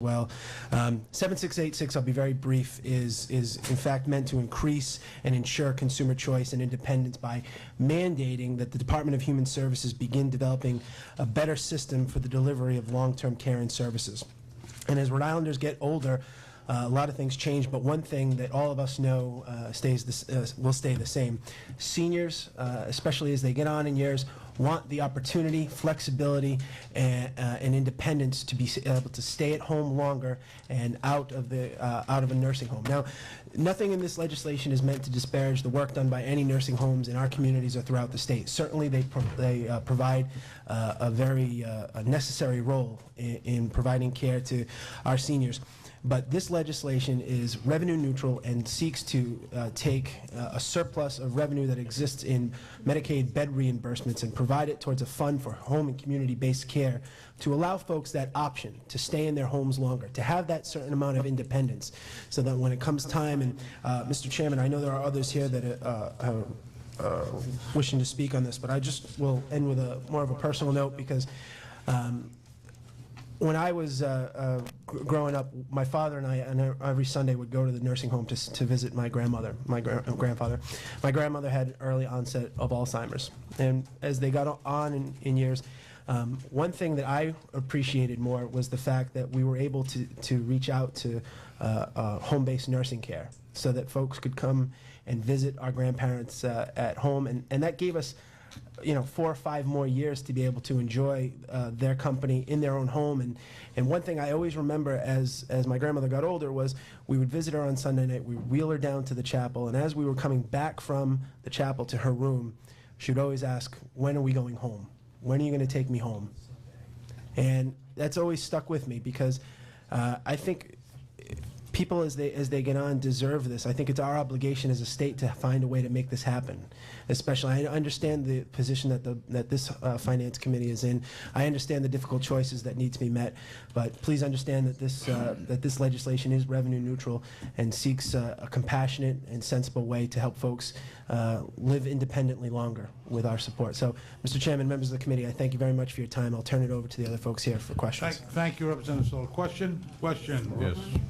Well, 7686, I'll be very brief, is in fact meant to increase and ensure consumer choice and independence by mandating that the Department of Human Services begin developing a better system for the delivery of long-term care and services. And as Rhode Islanders get older, a lot of things change, but one thing that all of us know will stay the same. Seniors, especially as they get on in years, want the opportunity, flexibility, and independence to be able to stay at home longer and out of a nursing home. Now, nothing in this legislation is meant to disparage the work done by any nursing homes in our communities or throughout the state. Certainly, they provide a very necessary role in providing care to our seniors. But this legislation is revenue neutral and seeks to take a surplus of revenue that exists in Medicaid bed reimbursements and provide it towards a fund for home and community-based care to allow folks that option to stay in their homes longer, to have that certain amount of independence, so that when it comes time, and Mr. Chairman, I know there are others here that are wishing to speak on this, but I just will end with more of a personal note, because when I was growing up, my father and I every Sunday would go to the nursing home to visit my grandmother, my grandfather. My grandmother had early onset of Alzheimer's, and as they got on in years, one thing that I appreciated more was the fact that we were able to reach out to home-based nursing care, so that folks could come and visit our grandparents at home, and that gave us 4 or 5 more years to be able to enjoy their company in their own home. And one thing I always remember as my grandmother got older was we would visit her on Sunday night, we would wheel her down to the chapel, and as we were coming back from the chapel to her room, she would always ask, "When are we going home? When are you going to take me home?" And that's always stuck with me, because I think people as they get on deserve this. I think it's our obligation as a state to find a way to make this happen. Especially, I understand the position that this Finance Committee is in. I understand the difficult choices that need to be met, but please understand that this legislation is revenue neutral and seeks a compassionate and sensible way to help folks live independently longer with our support. So, Mr. Chairman, members of the committee, I thank you very much for your time. I'll turn it over to the other folks here for questions. Thank you, Representative Sullivan. Question? Yes.